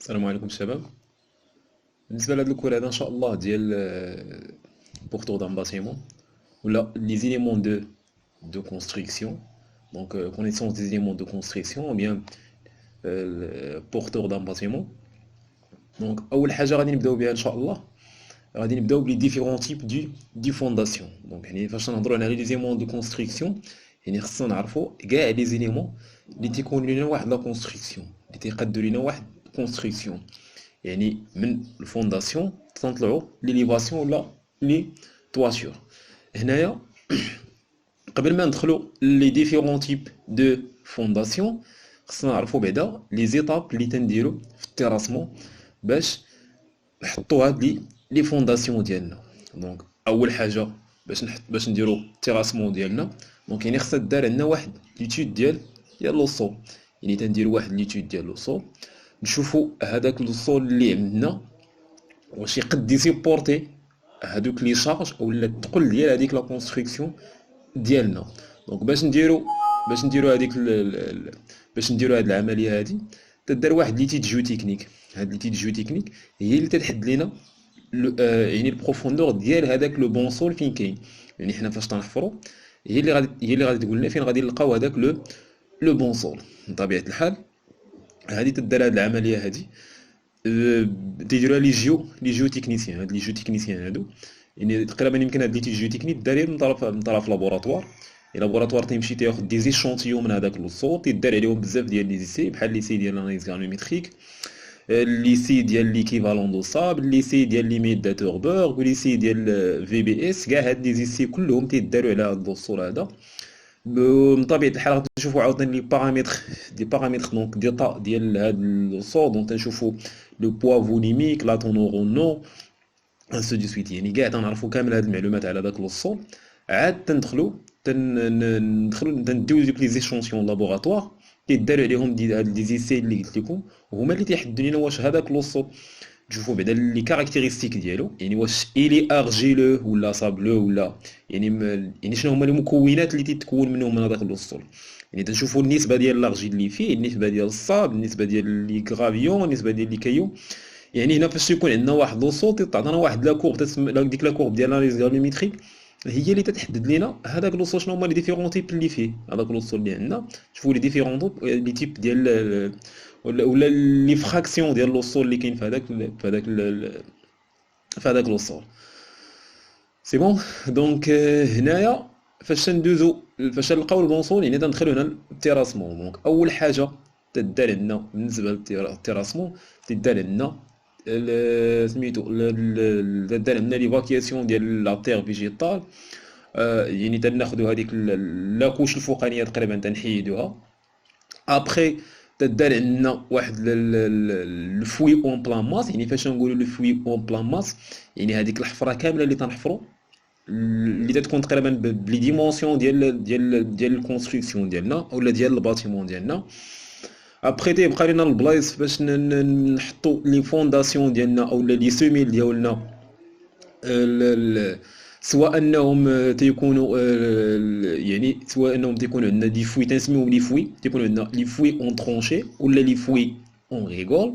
السلام عليكم الشباب. بالنسبه لهاد الكور هذا ان شاء الله ديال بورتور دان باتيمون ولا لي زيليمون دو كونستركسيون. دونك connaissance des éléments de construction ou bien porteur d'un bâtiment. دونك اول حاجه غادي نبداو بها ان شاء الله، غادي نبداو بلي ديفيرون تيب دي فونداسيون. دونك يعني فاش نهضروا على لي زيليمون دو كونستركسيون يعني خصنا نعرفوا كاع لي زيليمون اللي تيكونوا لنا واحد لا كونستركسيون، اللي تيقادوا لنا واحد كونستركسيون، يعني من الفونداسيون تنطلعوا ليليفاسيون ولا لي تواتور. هنايا قبل ما ندخلوا لي ديفيرون تيب دو فونداسيون خصنا نعرفوا بعدا لي زيتاب اللي تنديروا في التيراسمون باش نحطوا هاد لي فونداسيون ديالنا. دونك اول حاجه باش نديروا التيراسمون ديالنا، دونك يعني خصنا دار عندنا واحد ليتود ديال لو سول، يعني تنديروا واحد ليتود ديال لو سول نشوفوا هذاك لو سول اللي عندنا واش يقد يسيبورتي هذوك لي شارج اولا الثقل ديال هذيك لا كونستركسيون ديالنا. دونك باش نديروا هذه العمليه هذه تدار واحد ليتيد جيو تكنيك. هاد ليتيد جيو تكنيك هي اللي تحدد لنا يعني البروفوندور ديال هذاك لو بون سول فين كاين. يعني حنا فاش تنحفروا هي اللي غادي تقول لنا فين غادي نلقاو هذاك لو بون سول. بطبيعه الحال هذه تدار هذه العمليه هذه تيديروها لي جيو تكنيسيان. هاد لي جيو تكنيسيان هادو يعني تقريبا يمكن هاد لي جيو تكنيك دايرين من طرف لابوراتوار. لابوراتوار تيمشي تاخذ دي زيشونتيون من هذاك لوصول تيدار عليهم بزاف ديال لي زيسي بحال لي سي ديال لاناليز غانوميتريك، لي سي ديال ليكيفالون دو صاب، لي سي ديال ليميتاتور بورغ، ولي سي ديال في بي اس. كاع هاد لي زيسي كلهم تيداروا على هاد الوصول هذا. من طبيعه الحال غنشوفوا عاوتاني لي بارامتر دونك ديتا ديال هاد الوصول. دونك تنشوفوا لو بوا فوليميك، لا تونورونو، انسو دو سويت. يعني كاع تنعرفوا كامل هاد المعلومات على داك الوصول. عاد تندخلوا تنديو ديك لي زيشونسيون لابوراتوار كيداروا عليهم هاد لي زيسي اللي قلت لكم، هما اللي تيحددوا لنا واش هذاك الوصول تشوفوا بعدا لي كاركتيرستيك ديالو، يعني واش الي ارجيلو ولا صابلو ولا يعني يعني شنو هما المكونات اللي تتكون منهم من هذاك الوصول. يعني تنشوفوا النسبه ديال الارجيل اللي فيه، النسبه ديال الصاب، النسبه ديال لي غرافيون، النسبه ديال لي كايو. يعني هنا فاش يكون عندنا واحد لوصول تعطينا واحد لا كورب ديك لا كورب ديال لاناليز غانوميتريك هي اللي تتحدد لنا هذاك لوصول شنو هما لي ديفيرون تيب اللي فيه. هذاك لوصول اللي عندنا شوفوا لي ديفيرون لي تيب ديال ولا لي فراكسيون ديال لوصول اللي كاين في هذاك لوصول. سي بون. دونك هنايا فاش فاش نلقاو البونصول يعني تندخلوا هنا التيراسمون. دونك اول حاجه تدار عندنا بالنسبه للتيراسمون تدار عندنا سميتو تدار عندنا ليفاكياسيون ديال لا تير فيجيتال. يعني تناخذوا هذيك لاكوش الفوقانيه تقريبا تنحيدوها. ابخي تدار عندنا واحد الفوي اون بلان ماس. يعني فاش نقولوا لو فوي اون بلان ماس يعني هذيك الحفره كامله اللي تنحفروا اللي تكون تقريبا بلي ديمونسيون ديال الكونستركسيون ديالنا اولا ديال الباتيمون ديالنا. ابخي تيبقى لنا البلايص باش نحطوا لي فونداسيون ديالنا اولا لي سوميل ديالنا، سواء انهم تيكونوا يعني سواء انهم تيكونوا عندنا دي فوي تنسميوهم لي فوي، تيكونوا عندنا لي فوي اون ترونشي ولا لي فوي اون ريغول.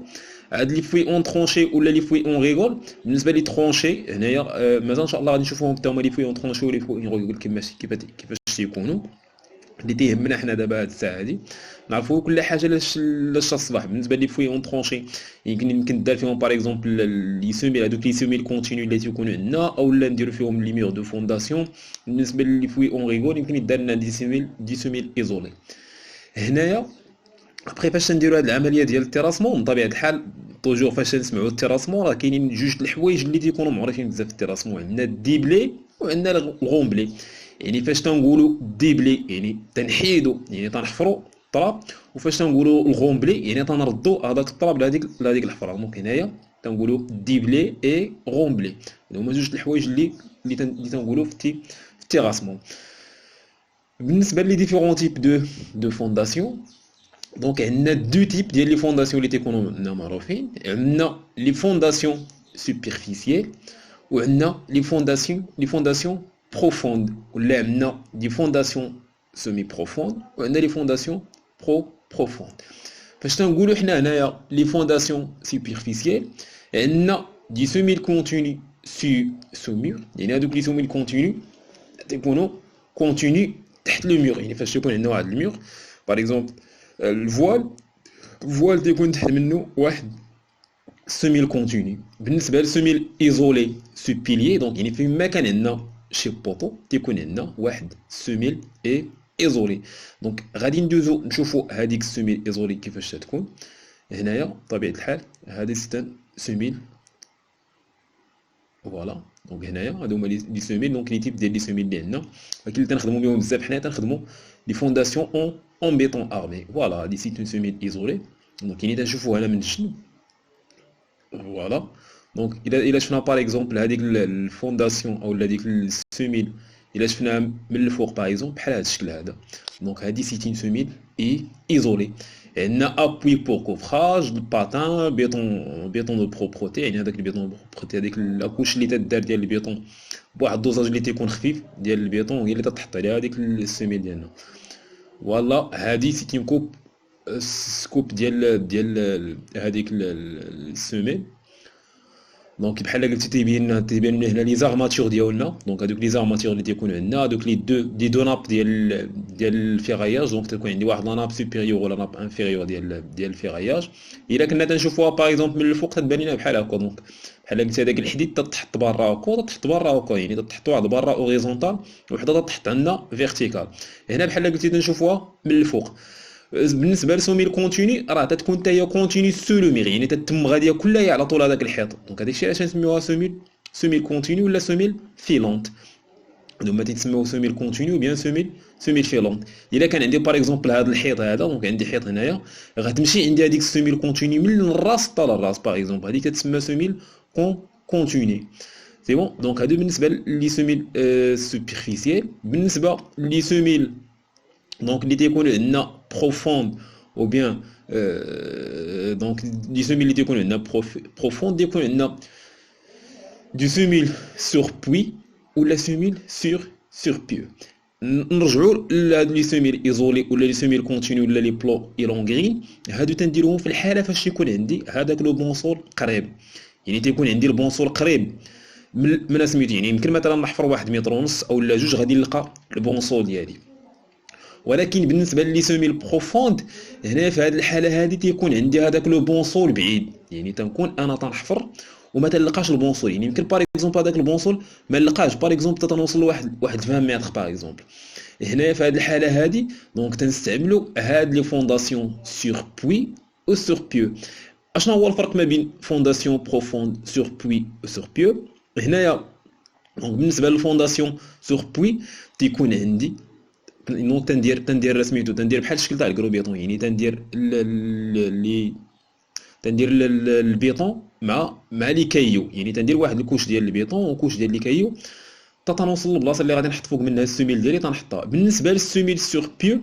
هاد لي فوي اون ترونشي ولا لي فوي اون ريغول بالنسبه لي ترونشي هنايا مازال ان شاء الله غادي نشوفوهم حتى هما لي فوي اون ترونشي ولا لي فوي اون ريغول كيفاش تيكونوا. اللي تيهمنا حنا دابا هاد الساعه هادي نعرفوا كل حاجه لاش تصبح. بالنسبه لي فوي اون ترونشي يمكن دار فيهم باغ اكزومبل لي سومي هذوك لي سومي الكونتينيو اللي تيكونوا عندنا اولا نديروا فيهم لي ميور دو فونداسيون. بالنسبه لي فوي اون ريغول يمكن يدار لنا دي سومي ايزولي. هنايا ابخي فاش نديروا هاد العمليه ديال التيراسمون بطبيعه الحال توجور فاش نسمعوا التيراسمون راه كاينين جوج الحوايج اللي تيكونوا معروفين بزاف في التيراسمون. عندنا الديبلي وعندنا الغومبلي. يعني فاش تنقولوا ديبلي يعني تنحيدوا يعني تنحفروا التراب، وفاش تنقولوا الغومبلي يعني تنردوا هذاك التراب لهذيك الحفره. دونك هنايا تنقولوا ديبلي اي غومبلي. هما جوج الحوايج اللي تنقولوا في التيراسمون. بالنسبه لي ديفيرون تيب دو فونداسيون دونك عندنا دو تيب ديال لي فونداسيون اللي تيكونوا معروفين. عندنا لي فونداسيون سوبرفيسيال وعندنا لي فونداسيون بروفوند، ولا عندنا دي فونداسيون سيمي بروفوند وعندنا لي فونداسيون بروفوند. فاش تنقولوا حنا هنايا لي فونداسيون سوبرفيسيال عندنا دي سومي كونتيني سو مور، يعني هذوك لي سومي كونتيني تيكونوا كونتيني تحت لو مور. يعني فاش يكون عندنا واحد المور باغ اكزومبل الفوال تيكون تحت منه واحد سومي كونتيني. بالنسبه للسومي ايزولي سو بيليي دونك يعني فيما كان عندنا شي بوطو تيكون عندنا واحد سوميل ايزولي. دونك غادي ندوزو نشوفوا هذيك السوميل ايزولي كيفاش تكون. هنايا بطبيعه الحال هذه ستان سوميل فوالا. دونك هنايا هادو هما لي سوميل، دونك لي تيب ديال لي سوميل اللي عندنا ولكن اللي تنخدمو بهم بزاف حنا تنخدمو لي فونداسيون اون بيطون ارمي. فوالا هادي سي اون سوميل ايزولي. دونك يعني تنشوفوها هنا من الجنب فوالا. دونك الا شفنا باغ اكزومبل هذيك الفونداسيون او هذيك السوميل الا شفناها من الفوق باغ اكزومبل بحال هذا الشكل هذا، دونك هذه سي اون سوميل ايزولي. عندنا ابوي بور كوفراج الباتان بيطون دو بروبروتي، يعني هذاك البيطون دو بروبروتي هذيك لاكوش اللي تدار ديال البيطون بواحد الدوزاج اللي تيكون خفيف ديال البيطون هي اللي تتحط عليها هذيك السوميل ديالنا. فوالا هذه سي اون سكوب ديال هذيك السوميل. دونك بحال قلتي تيبين لنا هنا لي زارماتور ديالنا. دونك هذوك لي زارماتور اللي تيكونوا عندنا هذوك لي دو ناب ديال الفيغاياج. دونك تكون عندي واحد لا ناب سوبيريور ولا ناب انفيريور ديال الفيغاياج. الا كنا تنشوفوها باغ اكزومبل من الفوق تتبان لنا بحال هكا. دونك بحال قلت هذاك الحديد تتحط برا هكا تتحط برا هكا، يعني تتحط واحد برا اوريزونتال وحده تتحط عندنا فيرتيكال. هنا بحال قلتي تنشوفوها من الفوق. بالنسبه لسوميل كونتيني راه تتكون حتى هي كونتيني سو لو مير، يعني تتم غاديه كلها على طول هذاك الحيط. دونك هذاك الشيء علاش نسميوها سوميل كونتيني ولا سوميل فيلونت. هما تيتسموا سوميل كونتيني و بيان سوميل فيلونت. الا كان عندي باغ اكزومبل هذا الحيط هذا، دونك عندي حيط هنايا غتمشي عندي هذيك السوميل كونتيني من الراس حتى للراس باغ اكزومبل، هذيك كتسمى سوميل كونتيني. سي بون. دونك هادو بالنسبه لي سوميل سوبرفيسيال. بالنسبه لي سوميل دونك اللي تيكونوا عندنا بروفوند او بيان دونك دي سوميل اللي تيكونوا عندنا بروفوند يكون عندنا دي سوميل سور بوي ولا سوميل سور بيو. نرجعوا لهاد لي سوميل ايزولي ولا لي سوميل كونتينيو ولا لي بلو ايلونغرين. هادو تنديروهم في الحاله فاش يكون عندي هذاك لو بونسول قريب، يعني تيكون عندي البونسول قريب من سميتو. يعني يمكن مثلا نحفر 1 متر ونص او لا 2 غادي نلقى البونسول ديالي. ولكن بالنسبه لي سوميل بروفوند هنا في هذه الحاله هذه تيكون عندي هذاك لو بونسول بعيد، يعني تنكون انا تنحفر وما تلقاش البونسول. يعني يمكن باغ اكزومبل هذاك البونسول ما نلقاش باغ اكزومبل تنوصل لواحد 20 متر باغ اكزومبل. هنا في هذه الحاله هذه دونك تنستعملوا هاد لي فونداسيون سور بوي او سور بيو. اشنو هو الفرق ما بين فونداسيون بروفوند سور بوي او سور بيو؟ هنايا دونك بالنسبه للفونداسيون سور بوي تيكون عندي نوض تندير سميتو تندير بحال الشكل تاع الكروبيطون، يعني تندير البيطون مع لي كايو، يعني تندير واحد الكوش ديال البيطون وكوش ديال لي كايو حتى تنوصل للبلاصه اللي غادي نحط فوق منها السوميل ديالي تنحطها. بالنسبه للسوميل سور بيو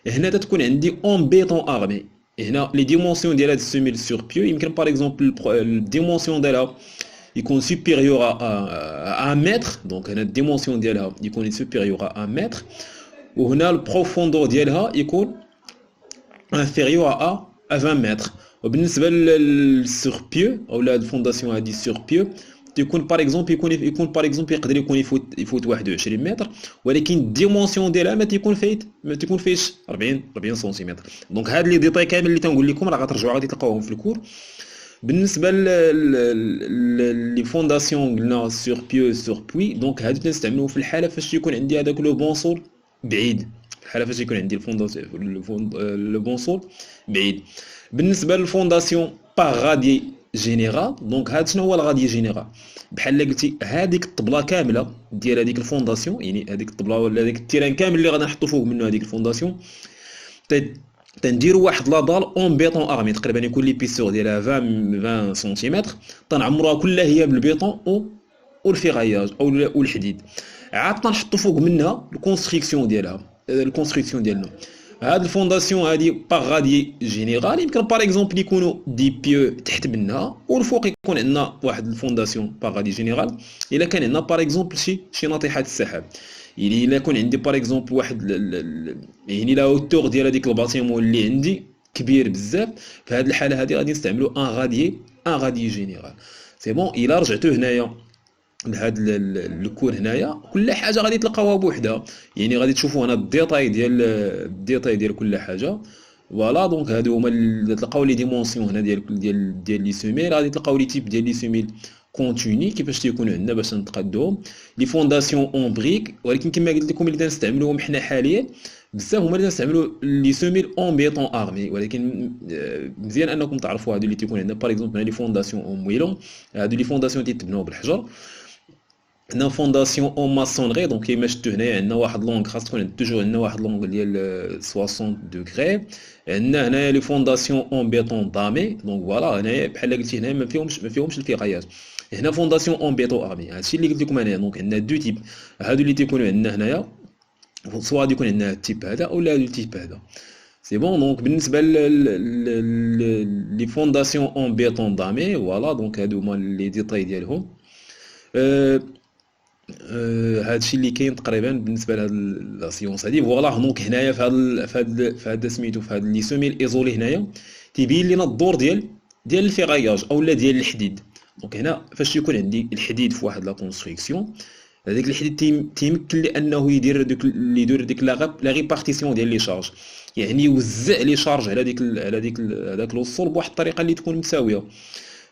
هنا تتكون عندي اون بيطون ارمي. هنا لي ديمونسيون ديال هاد السوميل سور بيو يمكن باغ اكزومبل الديمونسيون ديالها يكون supérieur à 1 متر. دونك هنا الديمونسيون ديالها يكون supérieur à 1 متر، وهنا البروفوندور ديالها يكون inférieur à 20 متر. وبالنسبه للسور بيو او لا الفونداسيون هذه سور بيو تيكون باغ اكزومبل يكون باغ اكزومبل يقدر يكون يفوت 21 متر، ولكن الديمونسيون ديالها ما تيكون فيش 40 سنتيمتر. دونك هاد لي ديتاي كامل اللي تنقول لكم راه غترجعوا غادي تلقاوهم في الكور. بالنسبه لي فونداسيون قلنا سور بيو سور بوي، دونك هادو تنستعملوهم في الحاله فاش يكون عندي هذاك لو بونسول بعيد، الحاله فاش يكون عندي لو بونسول بعيد. بالنسبه للفونداسيون باغ غادي جينيرال، دونك هاد شنو هو الغادي جينيرال؟ بحال قلتي هذيك الطبله كامله ديال هذيك الفونداسيون، يعني هذيك الطبله ولا هذيك التيران كامل اللي غادي نحطو فوق منه هذيك الفونداسيون تنديروا واحد لادال اون بيطون ارمي تقريبا يكون لي بيسور ديالها 20 سنتيمتر، تنعمروها كلها هي بالبيطون او الفيغاياج او الحديد، عاد تنحطوا فوق منها الكونستركسيون ديالنا. هاد الفونداسيون هادي باغ غادي جينيرال يمكن باغ اكزومبل يكونوا دي بيو تحت منها والفوق يكون عندنا واحد الفونداسيون باغ غادي جينيرال. الا كان عندنا باغ اكزومبل شي ناطحات السحاب، الا كون عندي باغ اكزومبل واحد يعني لا اوتور ديال هذيك الباتيمون اللي عندي كبير بزاف، في هذه الحاله هذه غادي نستعملوا ان غادي جينيرال. سي بون. الا رجعتوا هنايا لهاد الكور هنايا، كل حاجه غادي تلقاوها بوحدها، يعني غادي تشوفوا هنا الديتاي ديال كل حاجه. فوالا دونك هادو هما تلقاو لي ديمونسيون هنا ديال لي سيميل، غادي تلقاو لي تيب ديال لي سيميل كونتيني كيفاش تيكونوا عندنا باش نتقادوهم، لي فونداسيون اون بريك. ولكن كما قلت لكم اللي تنستعملوهم حنا حاليا بزاف هما اللي تنستعملوا لي سيميل اون بيطون ارمي. ولكن مزيان انكم تعرفوا هادو اللي تيكون عندنا باغ اكزومبل لي فونداسيون اون مويلون، هادو لي فونداسيون تيتبناو بالحجر. عندنا فونداسيون اون ماسونري، دونك كيما شفتوا هنايا عندنا واحد لونغ، خاص تكون توجور عندنا واحد لونغ ديال 60 دوغري. عندنا هنايا لي فونداسيون اون بيطون دامي، دونك فوالا هنايا بحال قلتي هنايا ما فيهمش الفيغاياج. هنا فونداسيون اون بيطون ارمي، هادشي اللي قلت لكم هنايا. دونك عندنا دو تيب، هادو اللي تيكونوا عندنا هنايا سواء غادي يكون عندنا التيب هذا اولا هذا التيب هذا. سي بون. دونك بالنسبه لي فونداسيون اون بيطون دامي، فوالا دونك هادو هما لي ديتاي ديالهم. هادشي اللي كاين تقريبا بالنسبه لهاد لا سيونس هادي. فوالا دونك هنايا في هاد سميتو في هاد لي سوميل ايزولي هنايا تيبين لينا الدور ديال الفيغاياج اولا ديال الحديد. دونك هنا فاش يكون عندي الحديد في واحد لا كونستركسيون، هذاك الحديد تيمكن لي انه يدير ديك لا ريبارتيسيون ديال لي شارج، يعني يوزع لي شارج على هذاك الوصول بواحد الطريقه اللي تكون مساويه،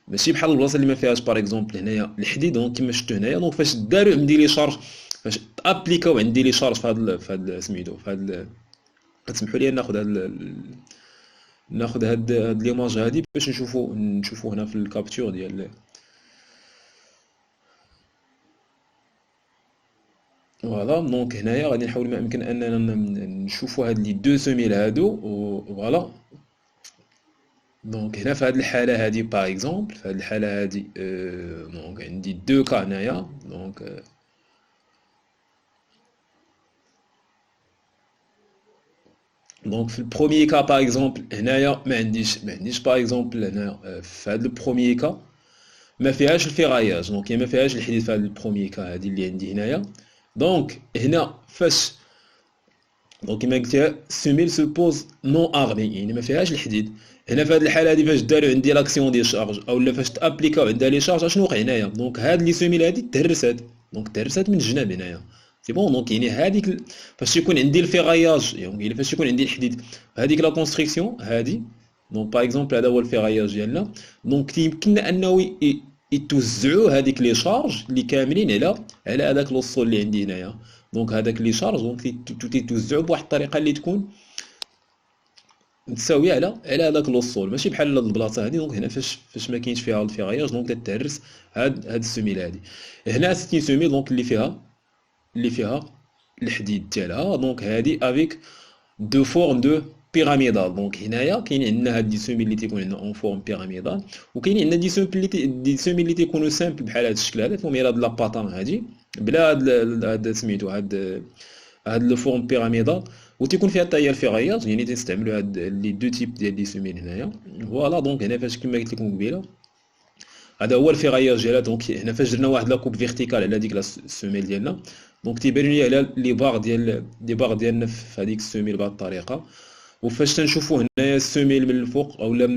ماشي بحال البلاصه اللي ما فيهاش. باغ اكزومبل هنايا الحديد دونك كما شفتوا هنايا، دونك فاش داروا عندي لي شارج، فاش ابليكاو عندي لي شارج في هذا سميتو في هذا، تسمحوا لي ناخذ هاد ليماج هادي باش نشوفوا هنا في الكابتور ديال. فوالا دونك هنايا غادي نحاول ما امكن اننا نشوفوا هاد لي دو سوميل هادو. فوالا دونك هنا في هاد الحاله هادي باغ اكزومبل، في هاد الحاله هادي دونك عندي دو كا هنايا. دونك في البروميي كا باغ اكزومبل هنايا ما عنديش باغ اكزومبل هنا في هاد البروميي كا ما فيهاش الفيغاياج، دونك ما فيهاش الحديد في هاد البروميي كا هادي اللي عندي هنايا. دونك هنا فاش دونك كما قلت سوميل سوبوز نون ارمي، يعني ما فيهاش الحديد. هنا في هذه الحاله هذه فاش داروا عندي لاكسيون ديال شارج اولا فاش تابليكاو عندها لي شارج، اشنو وقع هنايا؟ دونك هاد لي سوميل هذه تهرست من الجناب هنايا. سي بون. دونك يعني هذيك فاش يكون عندي الفيغاياج، يعني فاش يكون عندي الحديد هذيك لا كونستركسيون هذه، دونك باغ اكزومبل هذا هو الفيغاياج ديالنا. دونك يمكننا انه يتوزعوا هذيك لي شارج اللي كاملين على هذاك الوصول اللي عندي هنايا. دونك هذاك لي شارج دونك تيتوزعوا بواحد الطريقه اللي تكون متساويه على هذاك الوصول، ماشي بحال البلاصه هذه. دونك هنا فاش ما كاينش فيها الفيغاياج دونك تتهرس هاد السوميل هذه. هنا سيتي سوميل دونك اللي فيها الحديد ديالها، دونك هذه افيك دو فورم دو بيراميدال. دونك هنايا كاين عندنا هاد دي سوميل اللي تيكون عندنا اون فورم بيراميدال، وكاين عندنا دي سوميل اللي تيكونوا سامبل بحال هذا الشكل هذا، فهم هاد لا باتان هادي بلا هاد سميتو هاد لو فورم بيراميدال، وتيكون فيها حتى هي الفيغاياج، يعني تنستعملوا هاد لي دو تيب ديال لي سوميل هنايا. فوالا دونك هنا فاش كما قلت لكم قبيله هذا هو الفيغاياج ديالها. دونك هنا فاش درنا واحد لاكوب فيرتيكال على ديك السوميل ديالنا، دونك تيبان لي على لي باغ ديالنا في هذيك السوميل بهذه الطريقه. وفاش تنشوفوا هنايا السوميل من الفوق اولا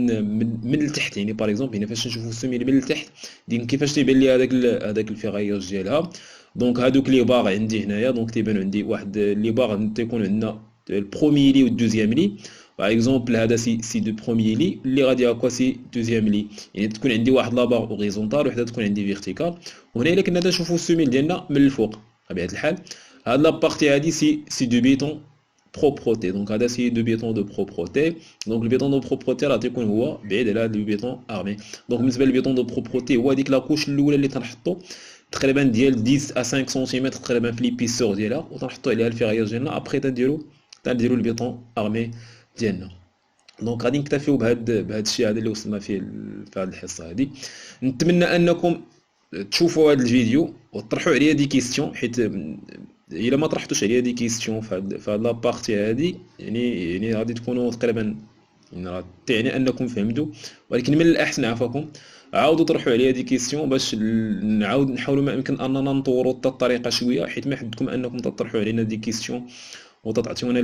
من التحت، يعني باغ اكزومبل هنا فاش نشوفوا السوميل من التحت ديك كيفاش تيبان لي هذاك الفيغاياج ديالها. دونك هادوك لي باغ عندي هنايا، دونك تيبان عندي واحد لي باغ تيكون عندنا البروميي لي والدوزيام لي. باغ اكزومبل هذا سي دو بروميي لي اللي غادي هكا سي دوزيام لي، يعني تكون عندي واحد لا باغ اوريزونتال وحده تكون عندي فيرتيكال. وهنا الا كنا نشوفوا السوميل ديالنا من الفوق بطبيعه الحال هاد لا بارتي هادي سي دو بيتون بروبروتي. دونك هذا سي دو بيتون دو بروبروتي. دونك البيتون دو بروبروتي راه تيكون هو بعيد على لو بيتون ارمي. دونك بالنسبه للبيتون دو بروبروتي هو هذيك لاكوش الاولى اللي تنحطو تقريبا ديال 10 ا 5 سنتيمتر تقريبا في ليبيسور ديالها، وتنحطو عليها الفيغاياج ديالنا. ابخي تنديرو البيتون ارمي ديالنا. دونك غادي نكتفيو بهذا الشيء هذا اللي وصلنا فيه في هذه الحصه هذه. نتمنى انكم تشوفوا هذا الفيديو وتطرحوا عليا دي كيستيون، حيت الا ما طرحتوش عليا دي كيستيون في هاد لا بارتي هذه يعني غادي تكونوا تقريبا يعني انكم فهمتوا. ولكن من الاحسن عفاكم عاودوا طرحوا عليا دي كيستيون باش نحاولوا ما يمكن اننا نطوروا الطريقه شويه، حيت ما حدكم انكم تطرحوا علينا دي كيستيون وتعطيونا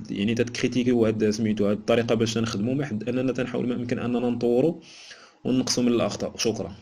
يعني تكريتيكيو هاد سميتو هاد الطريقه باش نخدموا، ما حد اننا تنحاول ما يمكن اننا نطوروا ونقصوا من الاخطاء. شكرا.